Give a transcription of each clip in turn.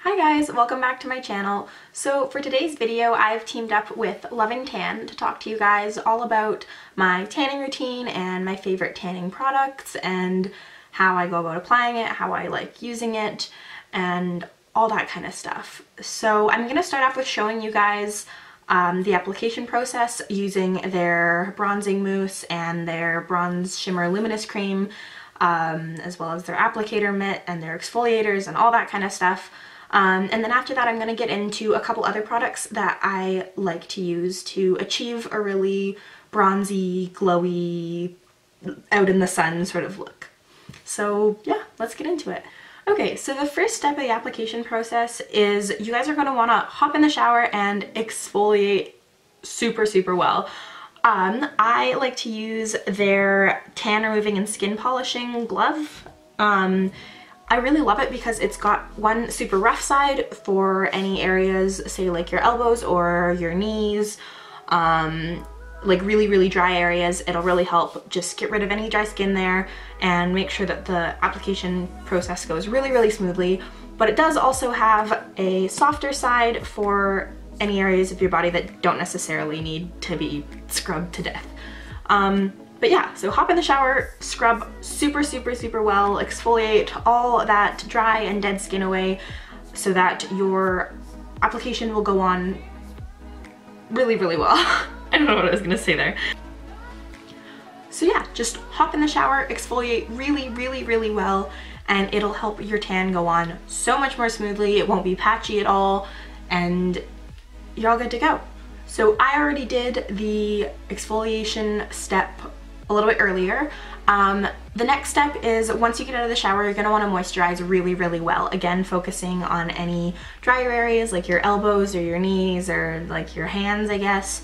Hi guys, welcome back to my channel. So for today's video, I've teamed up with Loving Tan to talk to you guys all about my tanning routine and my favorite tanning products and how I go about applying it, how I like using it, and all that kind of stuff. So I'm going to start off with showing you guys the application process using their bronzing mousse and their bronze shimmer luminous cream, as well as their applicator mitt and their exfoliators and all that kind of stuff. And then after that, I'm going to get into a couple other products that I like to use to achieve a really bronzy, glowy, out in the sun sort of look. So yeah, let's get into it. Okay, so the first step of the application process is you guys are going to want to hop in the shower and exfoliate super well. I like to use their tan removing and skin polishing glove. I really love it because it's got one super rough side for any areas, say like your elbows or your knees, like really dry areas. It'll really help just get rid of any dry skin there and make sure that the application process goes really smoothly. But it does also have a softer side for any areas of your body that don't necessarily need to be scrubbed to death. But yeah, so hop in the shower, scrub super well, exfoliate all that dry and dead skin away so that your application will go on really well. I don't know what I was gonna say there. So yeah, just hop in the shower, exfoliate really well, and it'll help your tan go on so much more smoothly. It won't be patchy at all, and you're all good to go. So I already did the exfoliation step a little bit earlier. The next step is once you get out of the shower, you're going to want to moisturize really well. Again, focusing on any drier areas like your elbows or your knees or like your hands, I guess.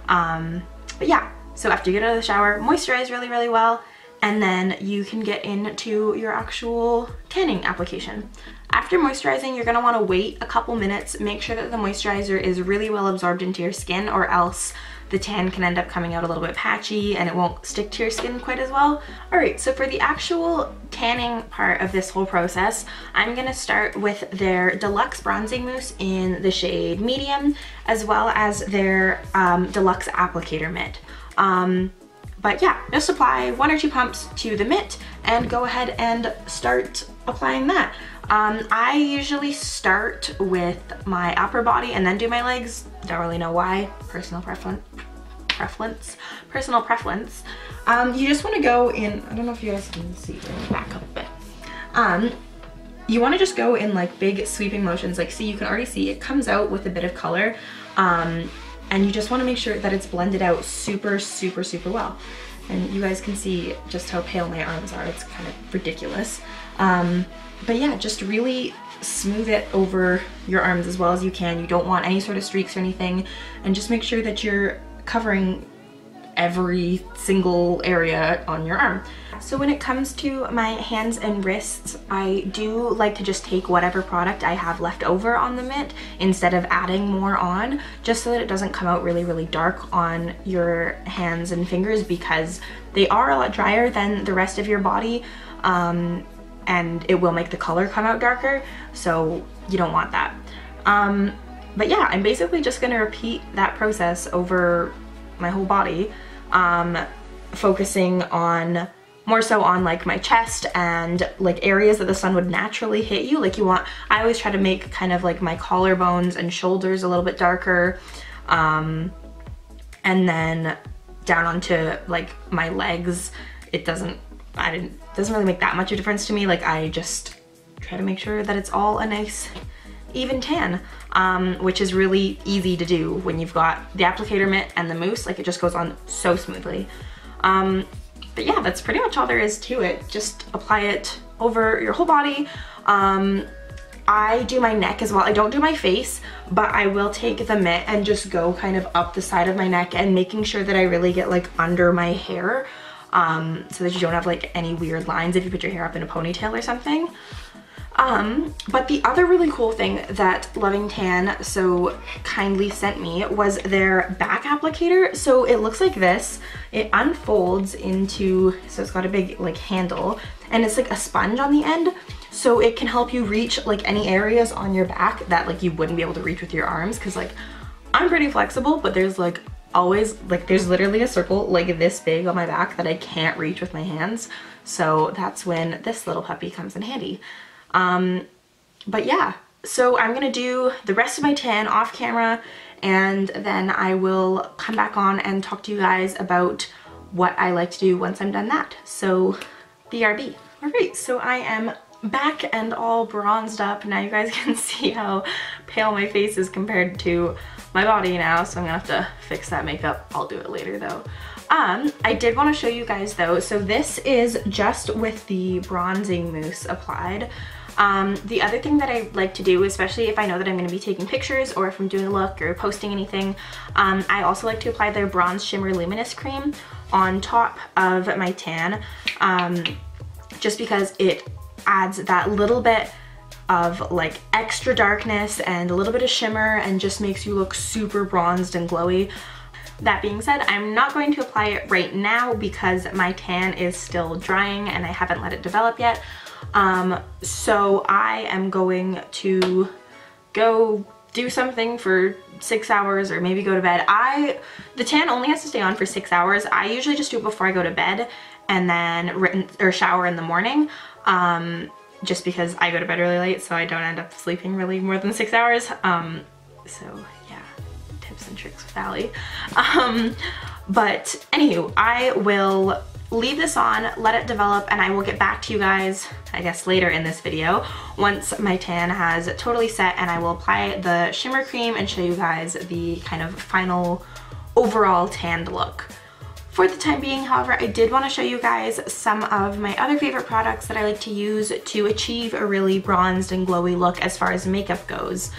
But yeah, so after you get out of the shower, moisturize really well, and then you can get into your actual tanning application. After moisturizing, you're going to want to wait a couple minutes, make sure that the moisturizer is really well absorbed into your skin, or else the tan can end up coming out a little bit patchy and it won't stick to your skin quite as well. Alright, so for the actual tanning part of this whole process, I'm going to start with their Deluxe bronzing mousse in the shade medium, as well as their Deluxe applicator mitt. But yeah, just apply 1 or 2 pumps to the mitt and go ahead and start applying that. I usually start with my upper body and then do my legs. Don't really know why. Personal preference. You just want to go in, I don't know if you guys can see, back up a bit. You want to just go in like big sweeping motions. Like, see, you can already see it comes out with a bit of color. And you just want to make sure that it's blended out super well. And you guys can see just how pale my arms are. It's kind of ridiculous. But yeah, just really smooth it over your arms as well as you can. You don't want any sort of streaks or anything. And just make sure that you're covering every single area on your arm. So when it comes to my hands and wrists, I do like to just take whatever product I have left over on the mitt instead of adding more on, just so that it doesn't come out really dark on your hands and fingers, because they are a lot drier than the rest of your body, and it will make the color come out darker, so you don't want that. But yeah, I'm basically just gonna repeat that process over my whole body, focusing on more so on like my chest and like areas that the sun would naturally hit you. Like I always try to make kind of like my collarbones and shoulders a little bit darker, and then down onto like my legs. It doesn't really make that much of a difference to me. Like, I just try to make sure that it's all a nice even tan, which is really easy to do when you've got the applicator mitt and the mousse. Like, it just goes on so smoothly. But yeah, that's pretty much all there is to it. Just apply it over your whole body. I do my neck as well. I don't do my face, but I will take the mitt and just go kind of up the side of my neck and making sure that I really get like under my hair, so that you don't have like any weird lines if you put your hair up in a ponytail or something. But the other really cool thing that Loving Tan so kindly sent me was their back applicator. So it looks like this. It unfolds into, so it's got a big like handle, and it's like a sponge on the end. So it can help you reach like any areas on your back that like you wouldn't be able to reach with your arms, because like I'm pretty flexible, but there's like always like there's literally a circle like this big on my back that I can't reach with my hands. So that's when this little puppy comes in handy. But yeah, so I'm gonna do the rest of my tan off camera, and then I will come back on and talk to you guys about what I like to do once I'm done that. So BRB. All right, so I am back and all bronzed up. Now you guys can see how pale my face is compared to my body now, so I'm gonna have to fix that makeup. I'll do it later though. I did want to show you guys though, so this is just with the bronzing mousse applied. The other thing that I like to do, especially if I know that I'm going to be taking pictures or if I'm doing a look or posting anything, I also like to apply their Bronze Shimmer Luminous cream on top of my tan, just because it adds that little bit of like extra darkness and a little bit of shimmer and just makes you look super bronzed and glowy. That being said, I'm not going to apply it right now because my tan is still drying and I haven't let it develop yet. So I am going to go do something for 6 hours or maybe go to bed. The tan only has to stay on for 6 hours. I usually just do it before I go to bed and then shower in the morning, just because I go to bed really late so I don't end up sleeping really more than 6 hours. So yeah, tips and tricks with Allie. But anywho, I will leave this on, let it develop, and I will get back to you guys, I guess later in this video, once my tan has totally set, and I will apply the shimmer cream and show you guys the kind of final overall tanned look. For the time being, however, I did want to show you guys some of my other favorite products that I like to use to achieve a really bronzed and glowy look as far as makeup goes.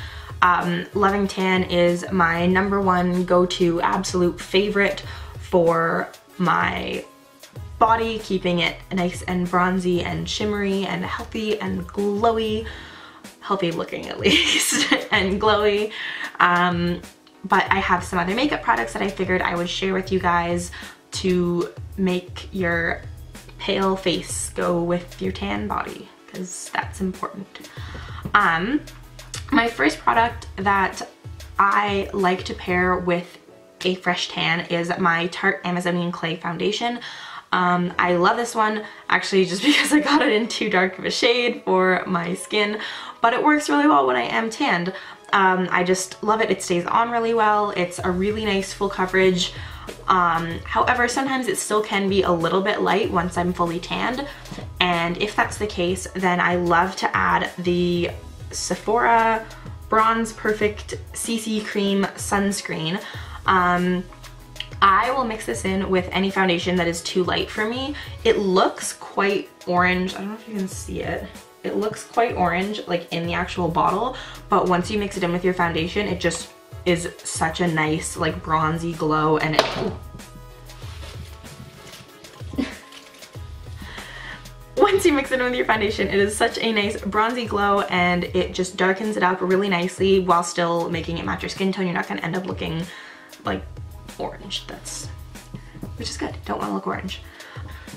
Loving Tan is my #1 go-to absolute favorite for my body, keeping it nice and bronzy and shimmery and healthy and glowy, healthy looking at least, and glowy. But I have some other makeup products that I figured I would share with you guys to make your pale face go with your tan body, because that's important. My first product that I like to pair with a fresh tan is my Tarte Amazonian Clay Foundation. I love this one actually just because I got it in too dark of a shade for my skin, but it works really well when I am tanned. I just love it. It stays on really well. It's a really nice full coverage. However, sometimes it still can be a little bit light once I'm fully tanned, and if that's the case, then I love to add the Sephora Bronze Perfect CC Cream Sunscreen. I will mix this in with any foundation that is too light for me. It looks quite orange. I don't know if you can see it. It looks quite orange like in the actual bottle, but once you mix it in with your foundation, it just is such a nice like bronzy glow, and once you mix it in with your foundation, it is such a nice bronzy glow, and it just darkens it up really nicely while still making it match your skin tone. You're not gonna end up looking like orange, which is good. Don't want to look orange.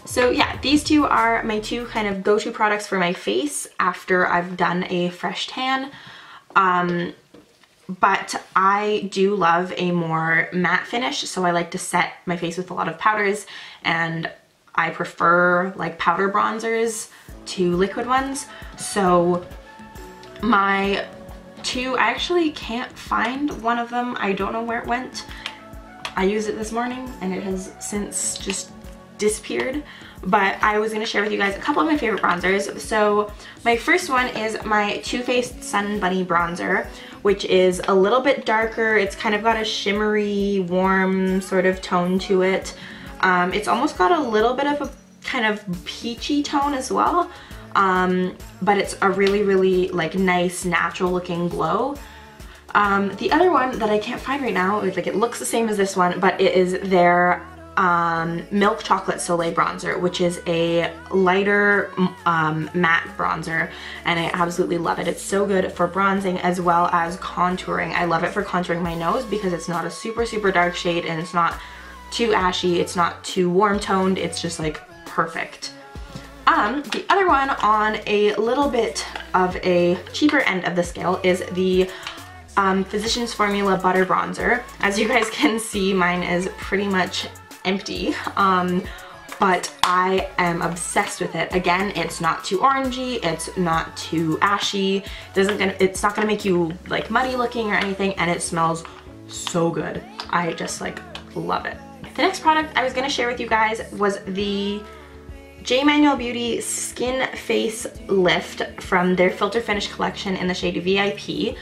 So yeah, these two are my two kind of go-to products for my face after I've done a fresh tan. But I do love a more matte finish, so I like to set my face with a lot of powders, and I prefer like powder bronzers to liquid ones. So my two, I actually can't find one of them. I don't know where it went. I used it this morning and it has since just disappeared, but I was going to share with you guys a couple of my favorite bronzers. So my first one is my Too Faced Sun Bunny bronzer, which is a little bit darker. It's kind of got a shimmery, warm sort of tone to it. It's almost got a little bit of a kind of peachy tone as well, but it's a really, really like nice natural looking glow. The other one that I can't find right now, like it looks the same as this one, but it is their Milk Chocolate Soleil bronzer, which is a lighter matte bronzer, and I absolutely love it. It's so good for bronzing as well as contouring. I love it for contouring my nose because it's not a super, super dark shade, and it's not too ashy, it's not too warm toned, it's just like perfect. The other one on a little bit of a cheaper end of the scale is the Physicians Formula Butter Bronzer. As you guys can see, mine is pretty much empty, but I am obsessed with it. Again, it's not too orangey, it's not too ashy, it's not gonna make you like muddy looking or anything, and it smells so good. I just like love it. The next product I was gonna share with you guys was the Manuel Beauty Skin Face Lift from their Filter Finish collection in the shade VIP.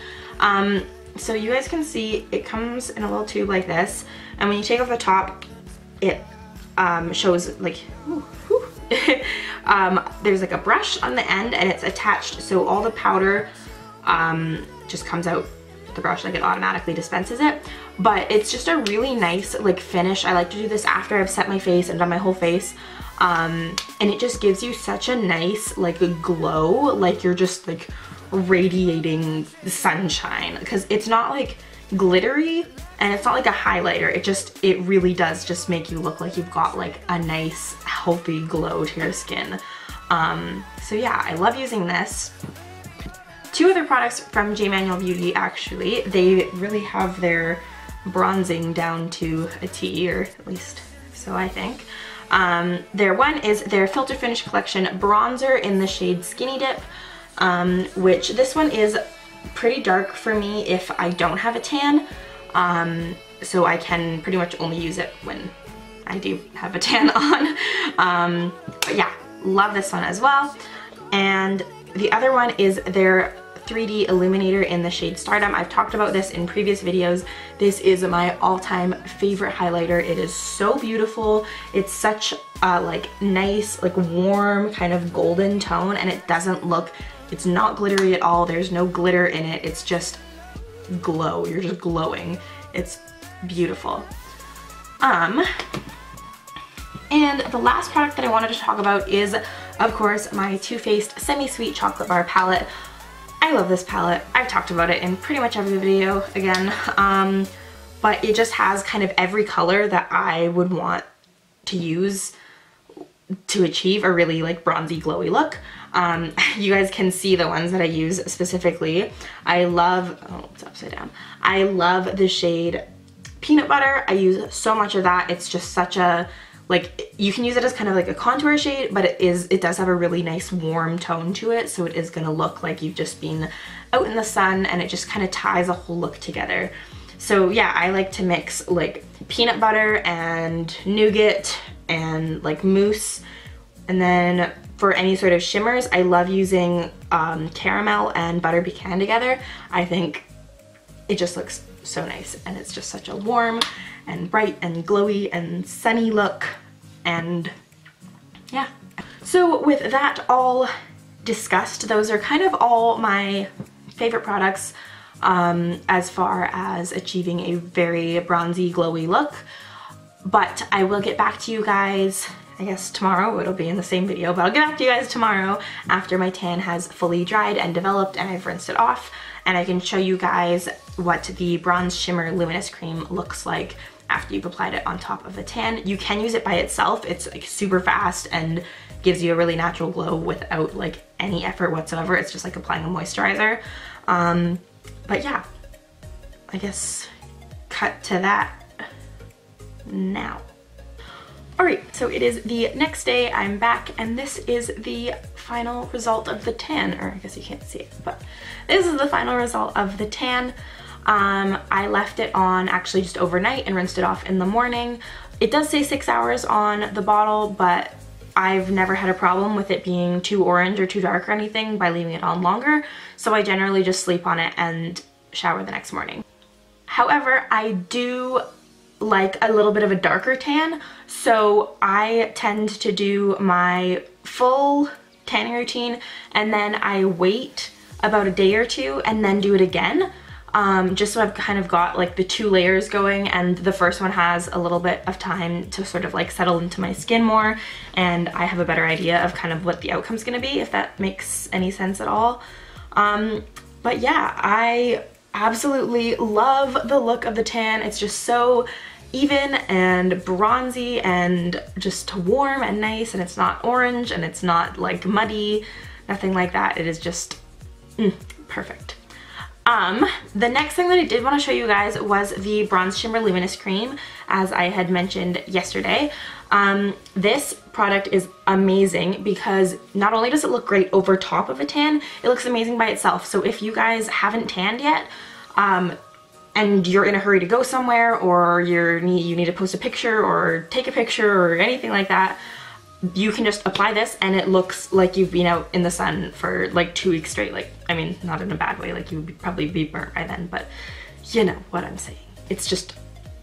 So you guys can see it comes in a little tube like this, and when you take off the top, it shows like, there's like a brush on the end and it's attached, so all the powder just comes out the brush, like it automatically dispenses it. But it's just a really nice like finish. I like to do this after I've set my face and done my whole face, and it just gives you such a nice like glow, like you're just like radiating sunshine, because it's not like glittery and it's not like a highlighter. It really does just make you look like you've got like a nice healthy glow to your skin. So yeah, I love using this. Two other products from Manuel Beauty, actually, they really have their bronzing down to a T, or at least so I think. Their one is their Filter Finish collection bronzer in the shade Skinny Dip, which this one is pretty dark for me if I don't have a tan, so I can pretty much only use it when I do have a tan on. But yeah, love this one as well. And the other one is their 3D Illuminator in the shade Stardom. I've talked about this in previous videos. This is my all-time favorite highlighter. It is so beautiful. It's such a like nice, like warm kind of golden tone, and it doesn't look, it's not glittery at all. There's no glitter in it. It's just glow. You're just glowing. It's beautiful. And the last product that I wanted to talk about is, of course, my Too Faced Semi-Sweet Chocolate Bar Palette. I love this palette. I've talked about it in pretty much every video again, but it just has kind of every color that I would want to use to achieve a really like bronzy glowy look. You guys can see the ones that I use specifically. I love, oh, it's upside down. I love the shade Peanut Butter. I use so much of that. It's just such a, like, you can use it as kind of like a contour shade, but it does have a really nice warm tone to it, so it is gonna look like you've just been out in the sun, and it just kind of ties a whole look together. So yeah, I like to mix like peanut butter and nougat and like mousse, and then for any sort of shimmers, I love using caramel and butter pecan together. I think it just looks so nice, and it's just such a warm and bright and glowy and sunny look, and yeah. So with that all discussed, those are kind of all my favorite products as far as achieving a very bronzy glowy look. But I will get back to you guys, I guess tomorrow. It'll be in the same video, but I'll get back to you guys tomorrow after my tan has fully dried and developed and I've rinsed it off, and I can show you guys what the Bronze Shimmer Luminous Cream looks like after you've applied it on top of the tan. You can use it by itself. It's like super fast and gives you a really natural glow without like any effort whatsoever. It's just like applying a moisturizer. But yeah, I guess cut to that now. Alright, so it is the next day, I'm back, and this is the final result of the tan, or I guess you can't see it, but this is the final result of the tan. I left it on actually just overnight and rinsed it off in the morning. It does say 6 hours on the bottle, but I've never had a problem with it being too orange or too dark or anything by leaving it on longer, so I generally just sleep on it and shower the next morning. However, I do like a little bit of a darker tan, so I tend to do my full tanning routine and then I wait about a day or two and then do it again, just so I've kind of got like the 2 layers going, and the first one has a little bit of time to sort of like settle into my skin more, and I have a better idea of kind of what the outcome's gonna be, if that makes any sense at all. But yeah, I absolutely love the look of the tan. It's just so even and bronzy and just warm and nice, and it's not orange and it's not like muddy, nothing like that. It is just perfect. The next thing that I did want to show you guys was the Bronze Shimmer Luminous Cream, as I had mentioned yesterday. This product is amazing because not only does it look great over top of a tan, it looks amazing by itself. So if you guys haven't tanned yet, and you're in a hurry to go somewhere, or you need to post a picture or take a picture or anything like that, you can just apply this and it looks like you've been out in the sun for like 2 weeks straight. Like, I mean, not in a bad way, like you would probably be burnt by then, but you know what I'm saying. It's just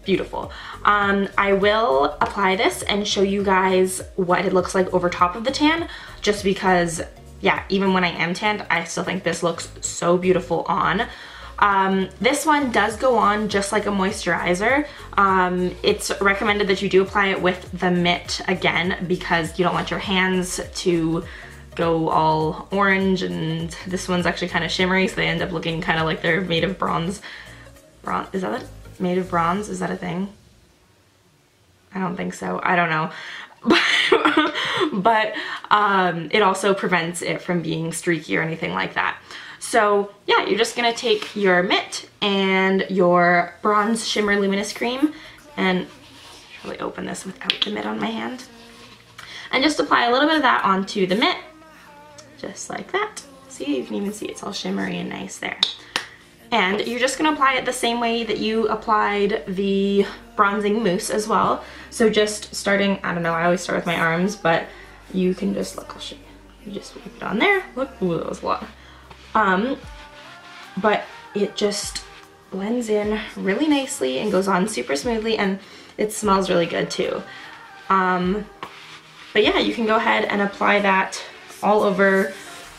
beautiful. I will apply this and show you guys what it looks like over top of the tan, just because, yeah, even when I am tanned, I still think this looks so beautiful on. This one does go on just like a moisturizer. It's recommended that you do apply it with the mitt again, because you don't want your hands to go all orange, and this one's actually kind of shimmery, so they end up looking kind of like they're made of bronze. Is that it? Made of bronze? Is that a thing? I don't think so. I don't know. But it also prevents it from being streaky or anything like that. So yeah, you're just gonna take your mitt and your Bronze Shimmer Luminous Cream, and really open this without the mitt on my hand, and just apply a little bit of that onto the mitt, just like that. See, you can even see it's all shimmery and nice there. And you're just gonna apply it the same way that you applied the bronzing mousse as well. So just starting, I don't know, I always start with my arms, but you can just, look, I'll show you. You just wipe it on there. Look, ooh, that was a lot. But it just blends in really nicely and goes on super smoothly, and it smells really good too. But yeah, you can go ahead and apply that all over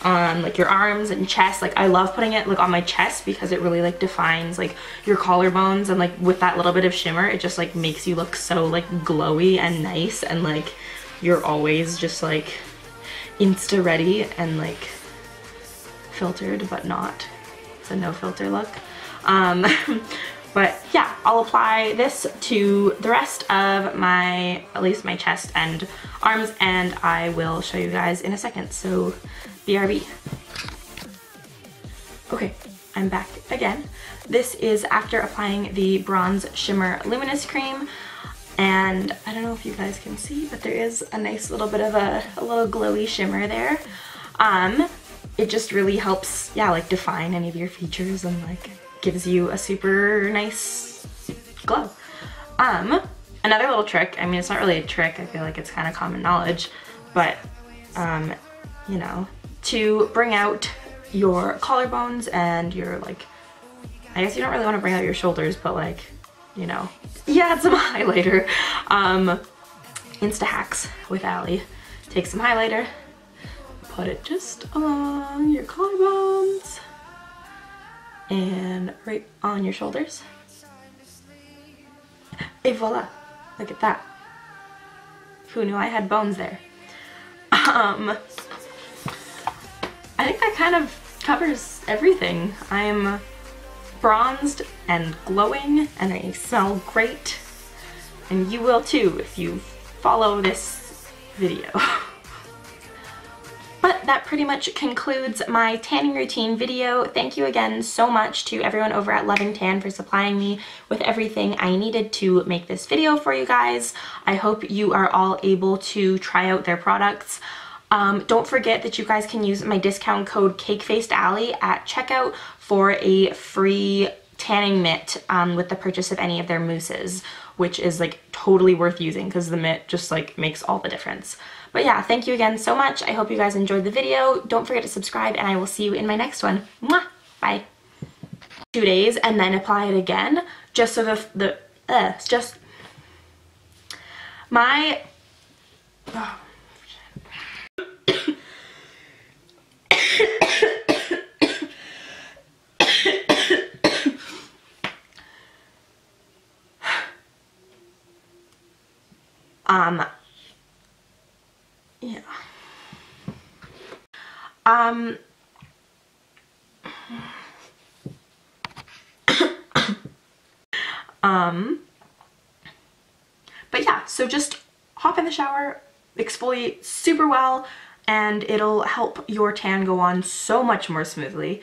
like your arms and chest. Like, I love putting it like on my chest because it really like defines like your collarbones, and like with that little bit of shimmer, it just like makes you look so like glowy and nice, and like you're always just like insta ready and like filtered, but not. It's a no filter look. But yeah, I'll apply this to the rest of my, at least my chest and arms, and I will show you guys in a second. So BRB. Okay, I'm back again. This is after applying the Bronze Shimmer Luminous Cream, and I don't know if you guys can see, but there is a nice little bit of a little glowy shimmer there. It just really helps, yeah, like define any of your features, and like gives you a super nice glow. Another little trick, I mean, it's not really a trick, I feel like it's kind of common knowledge, but you know, to bring out your collarbones and your like, I guess you don't really want to bring out your shoulders, but like, you know, yeah, add some highlighter. Insta hacks with Allie. Take some highlighter, put it just on your collarbones and right on your shoulders. Et voila, look at that. Who knew I had bones there? I think that kind of covers everything. I'm bronzed and glowing, and I smell great, and you will too if you follow this video. But that pretty much concludes my tanning routine video. Thank you again so much to everyone over at Loving Tan for supplying me with everything I needed to make this video for you guys. I hope you are all able to try out their products. Don't forget that you guys can use my discount code CakeFacedAllie at checkout for a free tanning mitt with the purchase of any of their mousses, which is like totally worth using because the mitt just like makes all the difference. But yeah, thank you again so much. I hope you guys enjoyed the video. Don't forget to subscribe, and I will see you in my next one. Mwah! Bye. 2 days and then apply it again, just so it's just my yeah. So just hop in the shower, exfoliate super well, and it'll help your tan go on so much more smoothly.